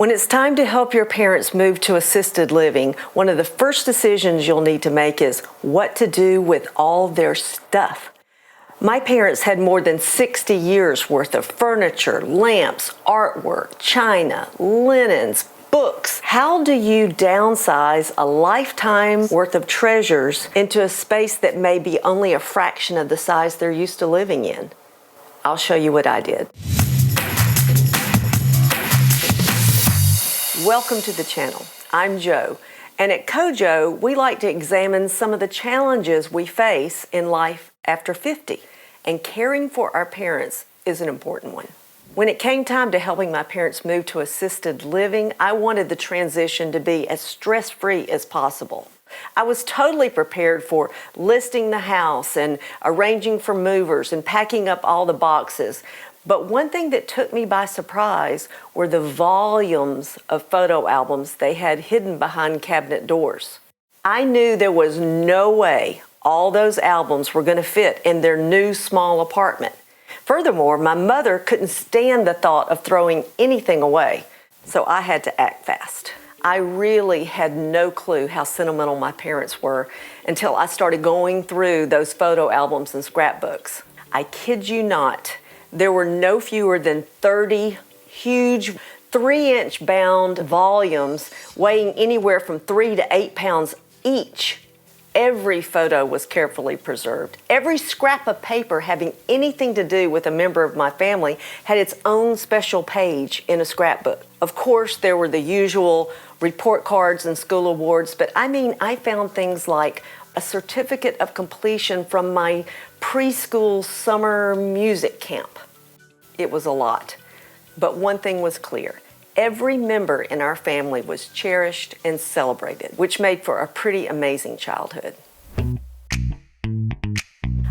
When it's time to help your parents move to assisted living, one of the first decisions you'll need to make is what to do with all their stuff. My parents had more than 60 years worth of furniture, lamps, artwork, china, linens, books. How do you downsize a lifetime worth of treasures into a space that may be only a fraction of the size they're used to living in? I'll show you what I did. Welcome to the channel. I'm Jo, and at KOJO, we like to examine some of the challenges we face in life after 50, and caring for our parents is an important one. When it came time to helping my parents move to assisted living, I wanted the transition to be as stress-free as possible. I was totally prepared for listing the house and arranging for movers and packing up all the boxes. But one thing that took me by surprise were the volumes of photo albums they had hidden behind cabinet doors. I knew there was no way all those albums were going to fit in their new small apartment. Furthermore, my mother couldn't stand the thought of throwing anything away, so I had to act fast. I really had no clue how sentimental my parents were until I started going through those photo albums and scrapbooks. I kid you not, there were no fewer than 30 huge 3-inch bound volumes weighing anywhere from 3 to 8 pounds each. Every photo was carefully preserved. Every scrap of paper having anything to do with a member of my family had its own special page in a scrapbook. Of course, there were the usual report cards and school awards, but I found things like a certificate of completion from my preschool summer music camp. It was a lot, but one thing was clear. Every member in our family was cherished and celebrated, which made for a pretty amazing childhood.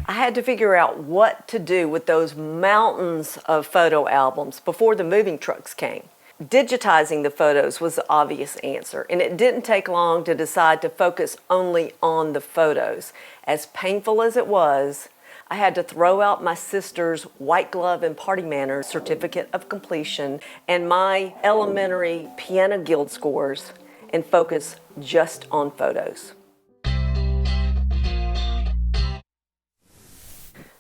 I had to figure out what to do with those mountains of photo albums before the moving trucks came. Digitizing the photos was the obvious answer, and it didn't take long to decide to focus only on the photos. As painful as it was, I had to throw out my sister's white glove and party manners certificate of completion and my elementary piano guild scores and focus just on photos.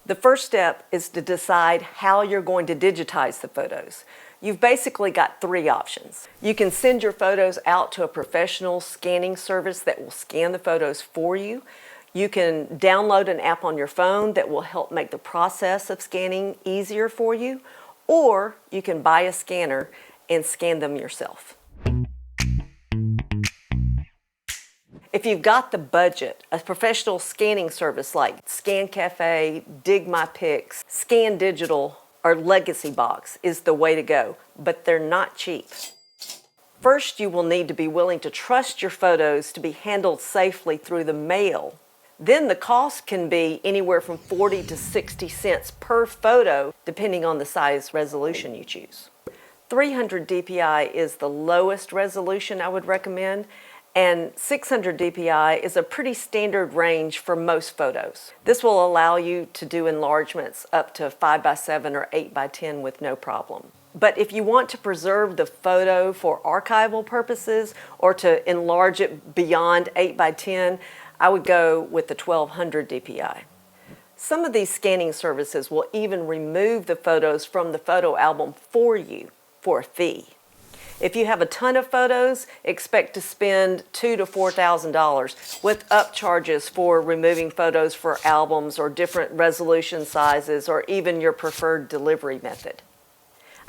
The first step is to decide how you're going to digitize the photos. You've basically got 3 options. You can send your photos out to a professional scanning service that will scan the photos for you. You can download an app on your phone that will help make the process of scanning easier for you, or you can buy a scanner and scan them yourself. If you've got the budget, a professional scanning service like Scan Cafe, Dig My Pics, Scan Digital, or Legacy Box is the way to go, but they're not cheap. First, you will need to be willing to trust your photos to be handled safely through the mail. Then the cost can be anywhere from 40 to 60 cents per photo, depending on the size resolution you choose. 300 dpi is the lowest resolution I would recommend, and 600 dpi is a pretty standard range for most photos. This will allow you to do enlargements up to 5x7 or 8x10 with no problem. But if you want to preserve the photo for archival purposes or to enlarge it beyond 8x10, I would go with the 1200 dpi. Some of these scanning services will even remove the photos from the photo album for you for a fee. If you have a ton of photos, expect to spend $2,000 to $4,000 with upcharges for removing photos for albums or different resolution sizes or even your preferred delivery method.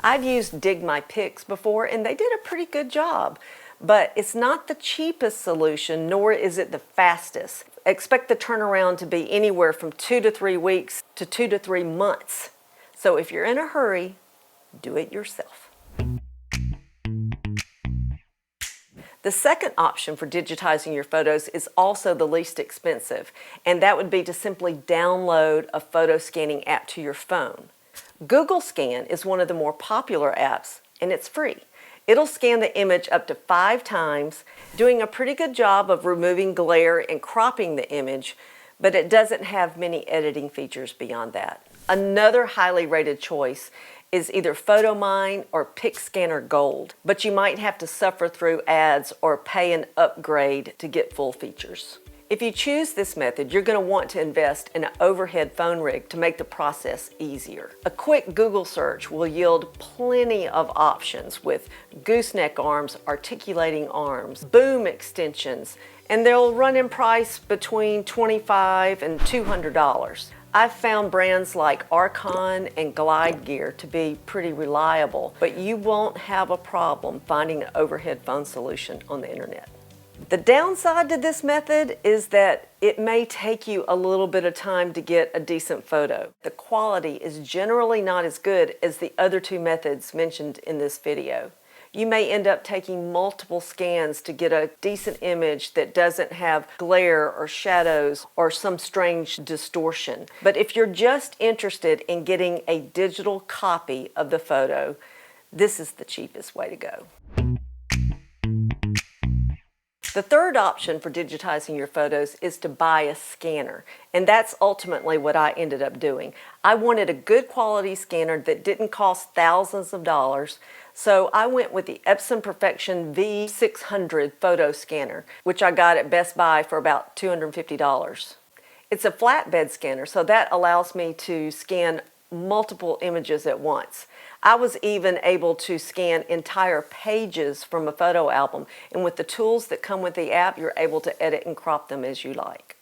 I've used Dig My Pics before and they did a pretty good job. But it's not the cheapest solution, nor is it the fastest. Expect the turnaround to be anywhere from 2 to 3 weeks to 2 to 3 months. So if you're in a hurry, do it yourself. The second option for digitizing your photos is also the least expensive, and that would be to simply download a photo scanning app to your phone. Google Scan is one of the more popular apps, and it's free. It'll scan the image up to 5 times, doing a pretty good job of removing glare and cropping the image, but it doesn't have many editing features beyond that. Another highly rated choice is either PhotoMine or PicScanner Gold, but you might have to suffer through ads or pay an upgrade to get full features. If you choose this method, you're going to want to invest in an overhead phone rig to make the process easier. A quick Google search will yield plenty of options with gooseneck arms, articulating arms, boom extensions, and they'll run in price between $25 and $200. I've found brands like Archon and Glide Gear to be pretty reliable, but you won't have a problem finding an overhead phone solution on the internet. The downside to this method is that it may take you a little bit of time to get a decent photo. The quality is generally not as good as the other two methods mentioned in this video. You may end up taking multiple scans to get a decent image that doesn't have glare or shadows or some strange distortion. But if you're just interested in getting a digital copy of the photo, this is the cheapest way to go. The third option for digitizing your photos is to buy a scanner, and that's ultimately what I ended up doing. I wanted a good quality scanner that didn't cost thousands of dollars, so I went with the Epson Perfection V600 photo scanner, which I got at Best Buy for about $250. It's a flatbed scanner, so that allows me to scan multiple images at once. I was even able to scan entire pages from a photo album, and with the tools that come with the app, you're able to edit and crop them as you like.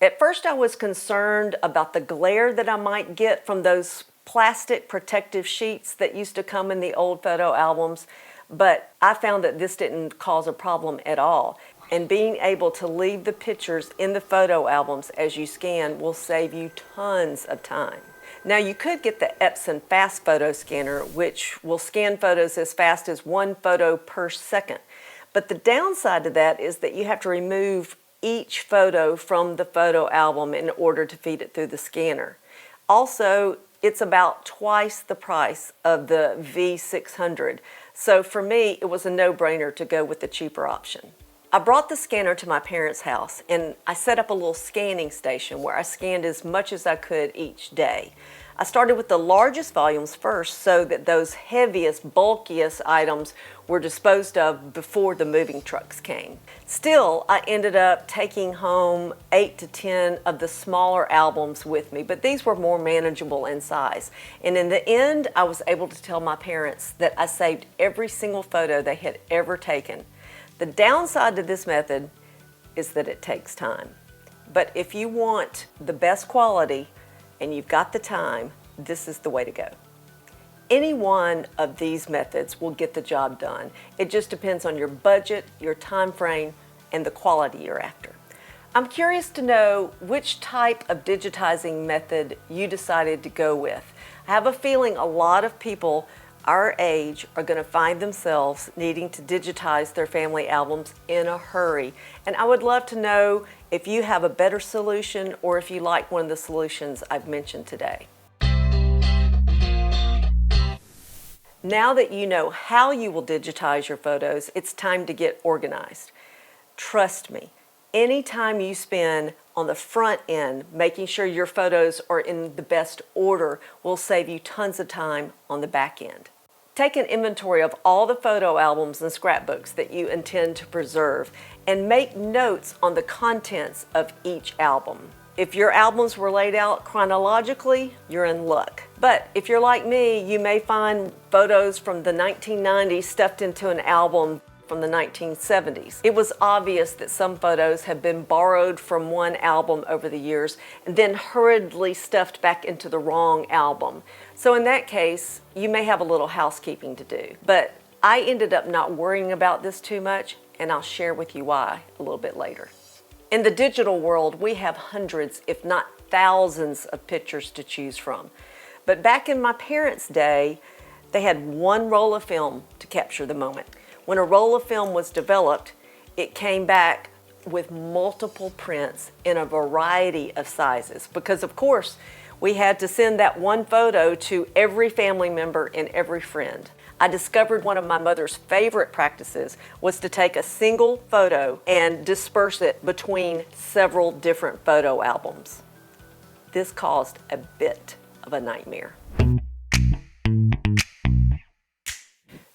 At first I was concerned about the glare that I might get from those plastic protective sheets that used to come in the old photo albums, but I found that this didn't cause a problem at all. And being able to leave the pictures in the photo albums as you scan will save you tons of time. Now you could get the Epson Fast Photo Scanner, which will scan photos as fast as 1 photo per second. But the downside to that is that you have to remove each photo from the photo album in order to feed it through the scanner. Also, it's about twice the price of the V600. So for me, it was a no-brainer to go with the cheaper option. I brought the scanner to my parents' house and I set up a little scanning station where I scanned as much as I could each day. I started with the largest volumes first so that those heaviest, bulkiest items were disposed of before the moving trucks came. Still, I ended up taking home 8 to 10 of the smaller albums with me, but these were more manageable in size. And in the end, I was able to tell my parents that I saved every single photo they had ever taken. The downside to this method is that it takes time. But if you want the best quality and you've got the time, this is the way to go. Any one of these methods will get the job done. It just depends on your budget, your time frame, and the quality you're after. I'm curious to know which type of digitizing method you decided to go with. I have a feeling a lot of people our age are going to find themselves needing to digitize their family albums in a hurry. And I would love to know if you have a better solution or if you like one of the solutions I've mentioned today. Now that you know how you will digitize your photos, it's time to get organized. Trust me, any time you spend on the front end making sure your photos are in the best order will save you tons of time on the back end. Take an inventory of all the photo albums and scrapbooks that you intend to preserve and make notes on the contents of each album. If your albums were laid out chronologically, you're in luck. But if you're like me, you may find photos from the 1990s stuffed into an album from the 1970s. It was obvious that some photos have been borrowed from one album over the years and then hurriedly stuffed back into the wrong album. So in that case, you may have a little housekeeping to do. But I ended up not worrying about this too much, and I'll share with you why a little bit later. In the digital world, we have hundreds, if not thousands, of pictures to choose from. But back in my parents' day, they had one roll of film to capture the moment. When a roll of film was developed, it came back with multiple prints in a variety of sizes because, of course, we had to send that one photo to every family member and every friend. I discovered one of my mother's favorite practices was to take a single photo and disperse it between several different photo albums. This caused a bit of a nightmare.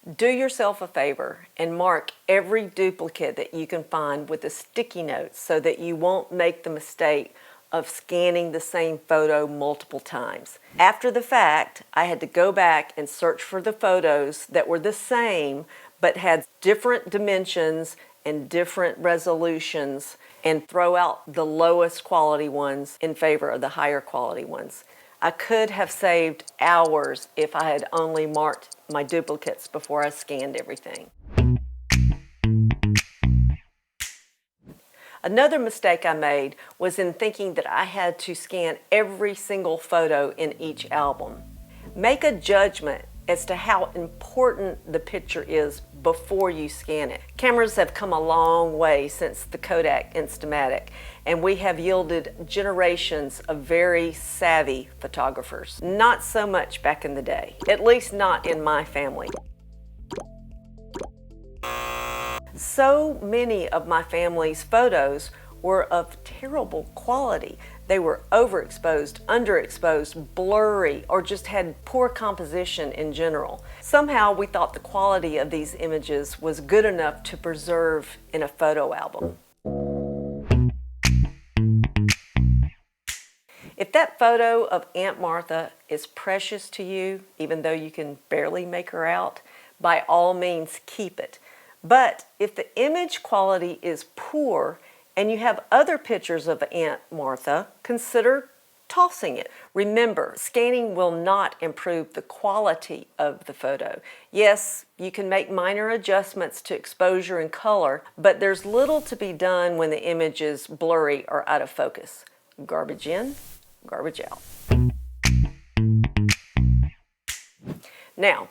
Do yourself a favor and mark every duplicate that you can find with a sticky note so that you won't make the mistake of scanning the same photo multiple times. After the fact, I had to go back and search for the photos that were the same but had different dimensions and different resolutions and throw out the lowest quality ones in favor of the higher quality ones. I could have saved hours if I had only marked my duplicates before I scanned everything. Another mistake I made was in thinking that I had to scan every single photo in each album. Make a judgment as to how important the picture is before you scan it. Cameras have come a long way since the Kodak Instamatic, and we have yielded generations of very savvy photographers. Not so much back in the day, at least not in my family. So many of my family's photos were of terrible quality. They were overexposed, underexposed, blurry, or just had poor composition in general. Somehow we thought the quality of these images was good enough to preserve in a photo album. If that photo of Aunt Martha is precious to you, even though you can barely make her out, by all means keep it. But if the image quality is poor and you have other pictures of Aunt Martha, consider tossing it. Remember, scanning will not improve the quality of the photo. Yes, you can make minor adjustments to exposure and color, but there's little to be done when the image is blurry or out of focus. Garbage in, garbage out. Now,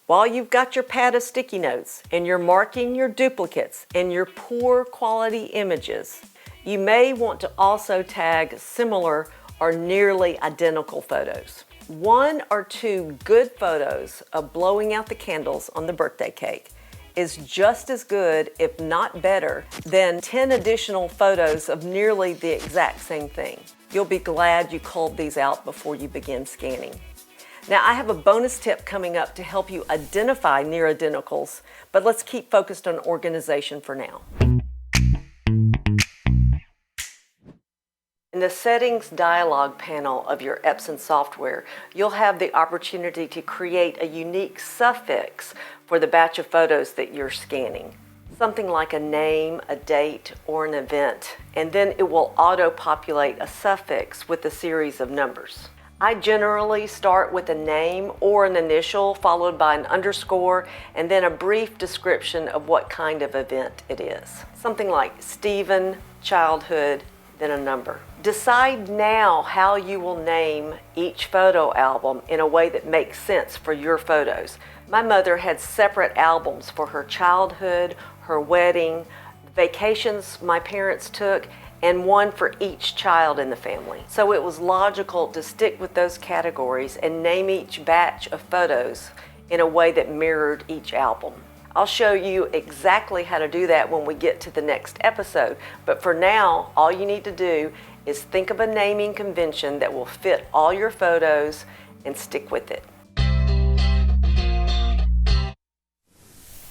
while you've got your pad of sticky notes and you're marking your duplicates and your poor quality images, you may want to also tag similar or nearly identical photos. 1 or 2 good photos of blowing out the candles on the birthday cake is just as good, if not better, than 10 additional photos of nearly the exact same thing. You'll be glad you culled these out before you begin scanning. Now, I have a bonus tip coming up to help you identify near identicals, but let's keep focused on organization for now. In the Settings dialog panel of your Epson software, you'll have the opportunity to create a unique suffix for the batch of photos that you're scanning. Something like a name, a date, or an event, and then it will auto-populate a suffix with a series of numbers. I generally start with a name or an initial followed by an underscore and then a brief description of what kind of event it is. Something like Stephen, childhood, then a number. Decide now how you will name each photo album in a way that makes sense for your photos. My mother had separate albums for her childhood, her wedding, vacations my parents took, and one for each child in the family. So it was logical to stick with those categories and name each batch of photos in a way that mirrored each album. I'll show you exactly how to do that when we get to the next episode, but for now, all you need to do is think of a naming convention that will fit all your photos and stick with it.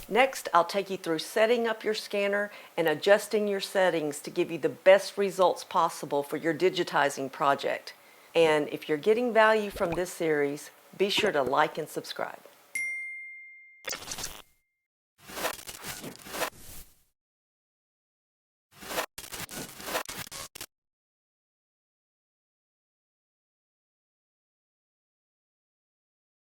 Next, I'll take you through setting up your scanner and adjusting your settings to give you the best results possible for your digitizing project. And if you're getting value from this series, be sure to like and subscribe.